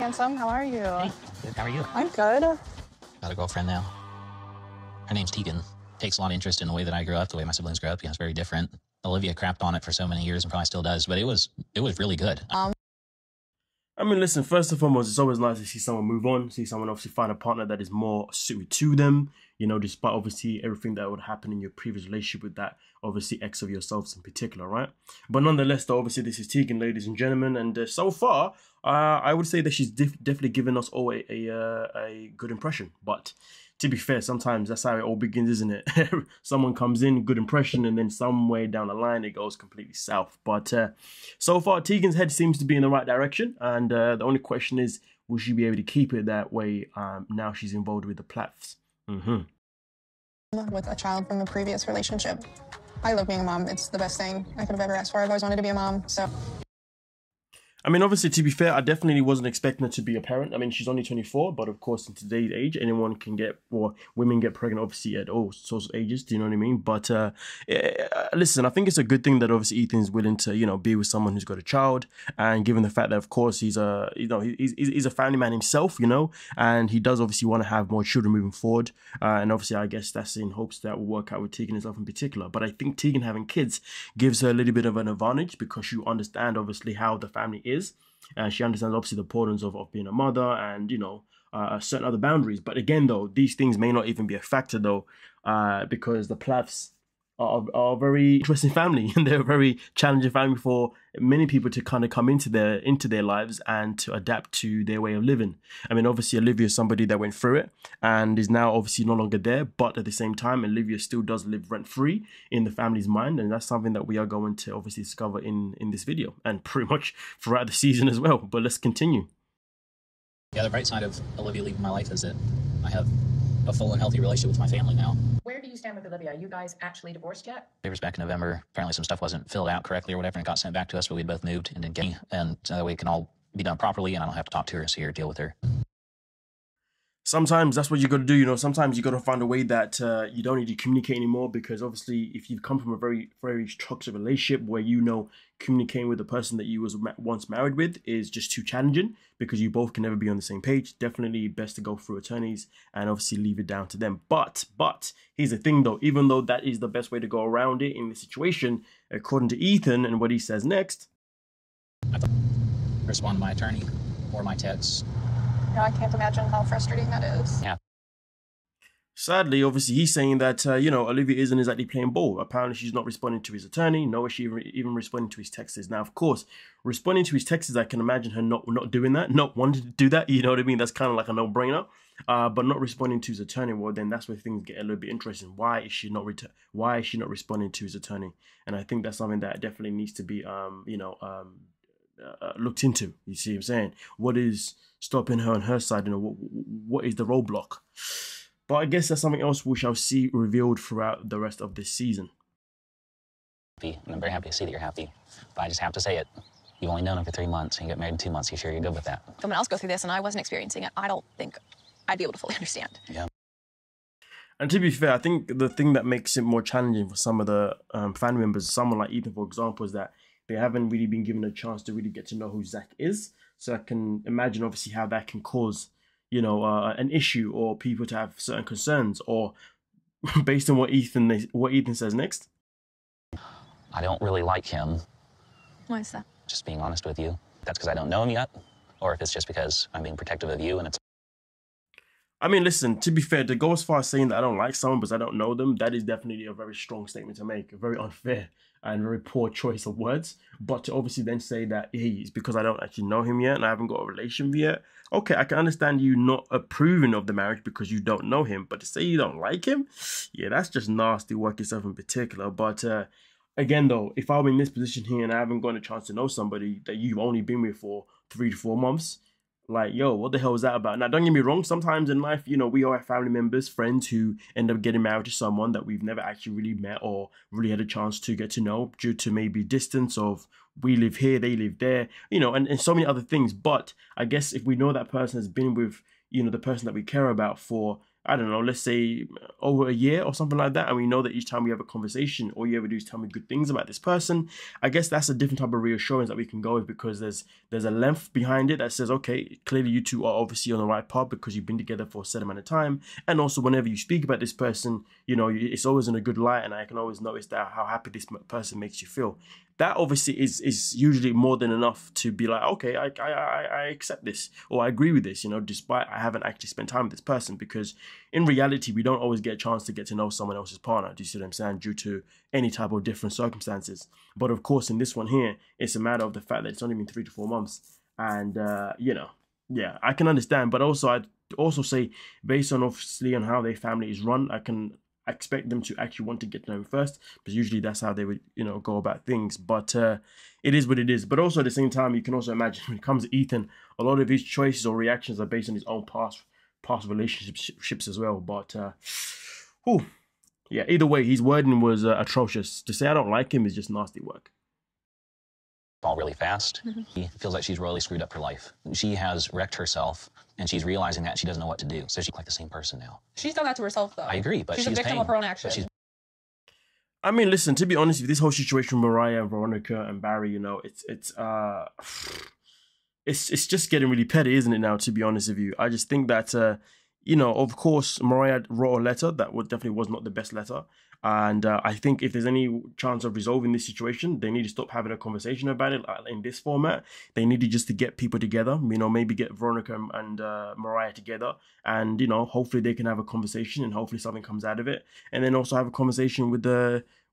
handsome. How are you? Hey, good. How are you? I'm good. Got a girlfriend now. Her name's Tegan. Takes a lot of interest in the way that I grew up, the way my siblings grew up. Yeah, it's very different. Olivia crapped on it for so many years and probably still does, but it was really good. I mean, listen, first and foremost, it's always nice to see someone move on, see someone obviously find a partner that is more suited to them, you know, despite obviously everything that would happen in your previous relationship with that, obviously, ex of yourselves in particular, right? But nonetheless, though, obviously, this is Tegan, ladies and gentlemen, and so far, I would say that she's definitely given us all a good impression. But to be fair, sometimes that's how it all begins, isn't it? Someone comes in, good impression, and then somewhere down the line, it goes completely south. But so far, Tegan's head seems to be in the right direction. And the only question is, will she be able to keep it that way now she's involved with the Plaths? With a child from a previous relationship. I love being a mom. It's the best thing I could have ever asked for. I've always wanted to be a mom, so... I mean, obviously, to be fair, I definitely wasn't expecting her to be a parent. I mean, she's only 24, but of course, in today's age, anyone can get, or women get pregnant, obviously, at all sorts of ages, do you know what I mean? But listen, I think it's a good thing that obviously Ethan's willing to, you know, be with someone who's got a child, and given the fact that, of course, he's a, you know, he's a family man himself, you know, and he does obviously want to have more children moving forward, and obviously, I guess that's in hopes that will work out with Tegan herself in particular. But I think Tegan having kids gives her a little bit of an advantage because you understand, obviously, how the family is. And she understands obviously the importance of being a mother and, you know, certain other boundaries. But again, though, these things may not even be a factor, though, because the Plaths are a very interesting family and they're a very challenging family for many people to kind of come into their lives and to adapt to their way of living. I mean, obviously, Olivia is somebody that went through it and is now obviously no longer there. But at the same time, Olivia still does live rent-free in the family's mind. And that's something that we are going to obviously discover in this video and pretty much throughout the season as well. But let's continue. Yeah, the bright side of Olivia leaving my life is that I have a full and healthy relationship with my family now. Where do you stand with Olivia? Are you guys actually divorced yet? Papers back in November. Apparently some stuff wasn't filled out correctly or whatever and it got sent back to us, but we both moved and didn't get any. And so that way it can all be done properly and I don't have to talk to her, see her, deal with her. Sometimes that's what you got to do, you know. Sometimes you got to find a way that you don't need to communicate anymore because obviously if you've come from a very, very toxic relationship where, you know, communicating with the person that you was once married with is just too challenging because you both can never be on the same page. Definitely best to go through attorneys and obviously leave it down to them. But here's the thing though, even though that is the best way to go around it in the situation, according to Ethan and what he says next. I thought respond to my attorney or my texts. You know, I can't imagine how frustrating that is. Yeah. Sadly, obviously, he's saying that, you know, Olivia isn't exactly playing ball. Apparently, she's not responding to his attorney, nor is she even responding to his texts. Now, of course, responding to his texts, I can imagine her not doing that, not wanting to do that. You know what I mean? That's kind of like a no-brainer. But not responding to his attorney, well, then that's where things get a little bit interesting. Why is she not responding to his attorney? And I think that's something that definitely needs to be, looked into. You see what I'm saying? What is stopping her on her side? You know, what is the roadblock? But I guess that's something else we shall see revealed throughout the rest of this season. And I'm very happy to see that you're happy. But I just have to say it. You've only known him for 3 months and you got married in 2 months. You sure you're good with that? Someone else go through this and I wasn't experiencing it. I don't think I'd be able to fully understand. Yeah. And to be fair, I think the thing that makes it more challenging for some of the family members, someone like Ethan, for example, is that they haven't really been given a chance to really get to know who Zach is. So I can imagine, obviously, how that can cause, you know, an issue or people to have certain concerns. Or based on what Ethan says next. I don't really like him. Why is that? Just being honest with you. That's because I don't know him yet. Or if it's just because I'm being protective of you and it's... I mean, listen, to be fair, to go as far as saying that I don't like someone because I don't know them, that is definitely a very strong statement to make. A very unfair and very poor choice of words. But to obviously then say that, hey, it's because I don't actually know him yet and I haven't got a relationship yet. Okay, I can understand you not approving of the marriage because you don't know him. But to say you don't like him, yeah, that's just nasty work yourself in particular. But again, though, if I'm in this position here and I haven't gotten a chance to know somebody that you've only been with for 3 to 4 months, like, yo, what the hell is that about? Now, don't get me wrong. Sometimes in life, you know, we all have family members, friends who end up getting married to someone that we've never actually really met or really had a chance to get to know due to maybe distance of we live here, they live there, you know, and so many other things. But I guess if we know that person has been with, you know, the person that we care about for I don't know, let's say over a year or something like that, and we know that each time we have a conversation, all you ever do is tell me good things about this person, I guess that's a different type of reassurance that we can go with, because there's a length behind it that says, okay, clearly you two are obviously on the right path because you've been together for a certain amount of time, and also whenever you speak about this person, you know, it's always in a good light, and I can always notice that how happy this person makes you feel. That obviously is usually more than enough to be like, okay, I accept this, or I agree with this, you know, despite I haven't actually spent time with this person, because in reality, we don't always get a chance to get to know someone else's partner, do you see what I'm saying, due to any type of different circumstances. But of course, in this one here, it's a matter of the fact that it's only been 3 to 4 months. And, you know, yeah, I can understand. But also, I'd also say, based on obviously on how their family is run, I expect them to actually want to get to know him first, because usually that's how they would, you know, go about things. But it is what it is. But also at the same time, you can also imagine when it comes to Ethan, a lot of his choices or reactions are based on his own past relationships as well. But yeah, either way, his wording was atrocious. To say I don't like him is just nasty work. All really fast. He feels like she's royally screwed up her life. She has wrecked herself, and she's realizing that she doesn't know what to do. So she's like the same person now. She's done that to herself, though. I agree, but she's a victim of her own actions. I mean, listen, to be honest, with this whole situation with Mariah and Veronica and Barry, you know, it's just getting really petty, isn't it now, to be honest with you? I just think that, you know, of course, Mariah wrote a letter that definitely was not the best letter. And I think if there's any chance of resolving this situation, they need to stop having a conversation about it in this format. They need to just to get people together, you know, maybe get Veronica and Mariah together, and, you know, hopefully they can have a conversation and hopefully something comes out of it. And then also have a conversation with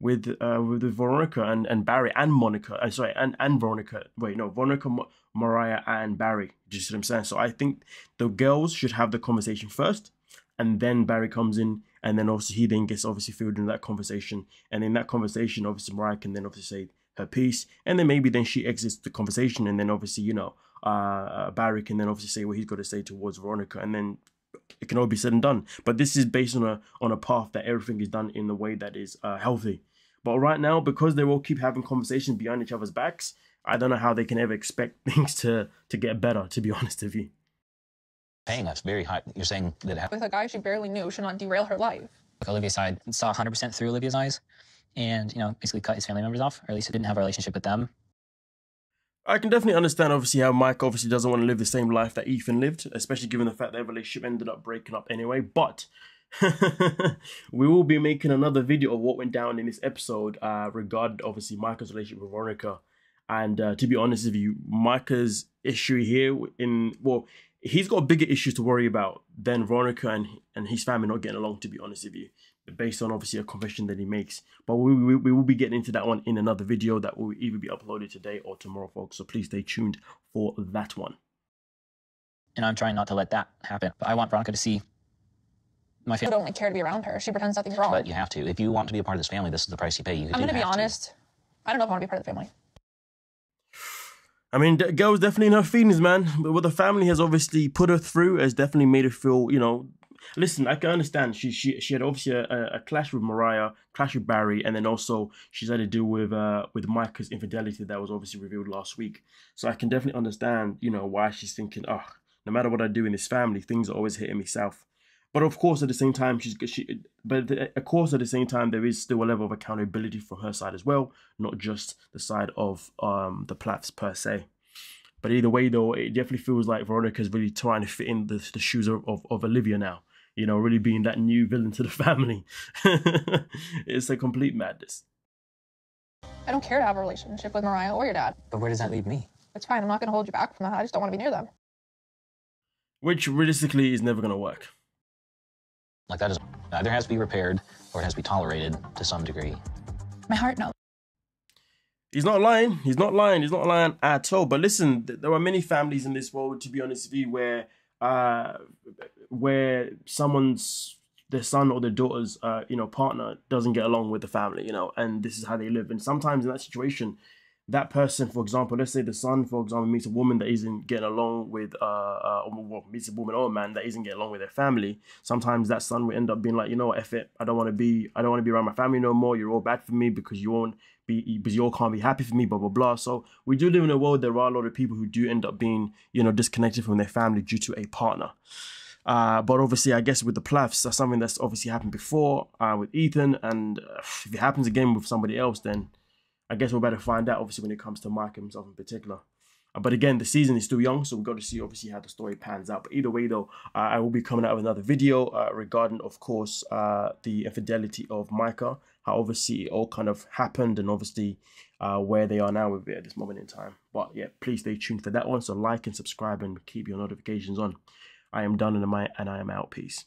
Veronica and Barry and Monica. And Veronica. Wait, no, Veronica, Mariah and Barry. Do you see what I'm saying? So I think the girls should have the conversation first, and then Barry comes in, and then obviously he then gets obviously filled in that conversation. And in that conversation, obviously Mariah can then obviously say her piece, and then maybe then she exits the conversation, and then obviously, you know, Barry can then obviously say what he's got to say towards Veronica, and then it can all be said and done. But this is based on a path that everything is done in a way that is healthy. But right now, because they all keep having conversations behind each other's backs, I don't know how they can ever expect things to get better, to be honest with you. Paying us very high. You're saying that With a guy she barely knew should not derail her life. Olivia's side saw 100% through Olivia's eyes, and, you know, basically cut his family members off, or at least it didn't have a relationship with them. I can definitely understand, obviously, how Mike obviously doesn't want to live the same life that Ethan lived, especially given the fact that their relationship ended up breaking up anyway. But we will be making another video of what went down in this episode regarding, obviously, Micah's relationship with Veronica. And to be honest with you, Micah's issue here he's got bigger issues to worry about than Veronica and his family not getting along, to be honest with you, based on obviously a confession that he makes. But we will be getting into that one in another video that will either be uploaded today or tomorrow, folks. So please stay tuned for that one. And I'm trying not to let that happen. But I want Veronica to see my I family. don't like care to be around her. She pretends nothing's wrong. but you have to. If you want to be a part of this family, this is the price you pay. I'm going to be honest. I don't know if I want to be part of the family. I mean, the girl's definitely in her feelings, man. But what the family has obviously put her through has definitely made her feel, you know. Listen, I can understand. She had obviously a clash with Mariah, clash with Barry, and then also she's had to deal with Micah's infidelity that was obviously revealed last week. So I can definitely understand, you know, why she's thinking, oh, no matter what I do in this family, things are always hitting me south. But of course, at the same time, there is still a level of accountability from her side as well, not just the side of the Plaths per se. But either way, though, it definitely feels like Veronica's really trying to fit in the shoes of Olivia now. You know, really being that new villain to the family. It's a complete madness. I don't care to have a relationship with Mariah or your dad. But where does that leave me? It's fine. I'm not going to hold you back from that. I just don't want to be near them. Which realistically is never going to work. Like that is either has to be repaired or it has to be tolerated to some degree. My heart knows. He's not lying. He's not lying. He's not lying at all. But listen, there are many families in this world, to be honest with you, where their son or their daughter's partner doesn't get along with the family, you know, and this is how they live. And sometimes in that situation, that person, for example, let's say the son, for example, meets a woman that isn't getting along with, meets a woman or a man that isn't getting along with their family. Sometimes that son will end up being like, you know what, F it, I don't want to be around my family no more. You're all bad for me because you all can't be happy for me, blah blah blah. So we do live in a world there are a lot of people who do end up being, you know, disconnected from their family due to a partner. But obviously, I guess with the Plaths, that's something that's obviously happened before with Ethan. And if it happens again with somebody else, then I guess we're better find out, obviously, when it comes to Mike himself in particular. But again, the season is still young, so we've got to see, obviously, how the story pans out. But either way, though, I will be coming out with another video regarding, of course, the infidelity of Micah, how obviously it all kind of happened, and obviously where they are now with it at this moment in time. But yeah, please stay tuned for that one. So like and subscribe and keep your notifications on. I am done and I am out. Peace.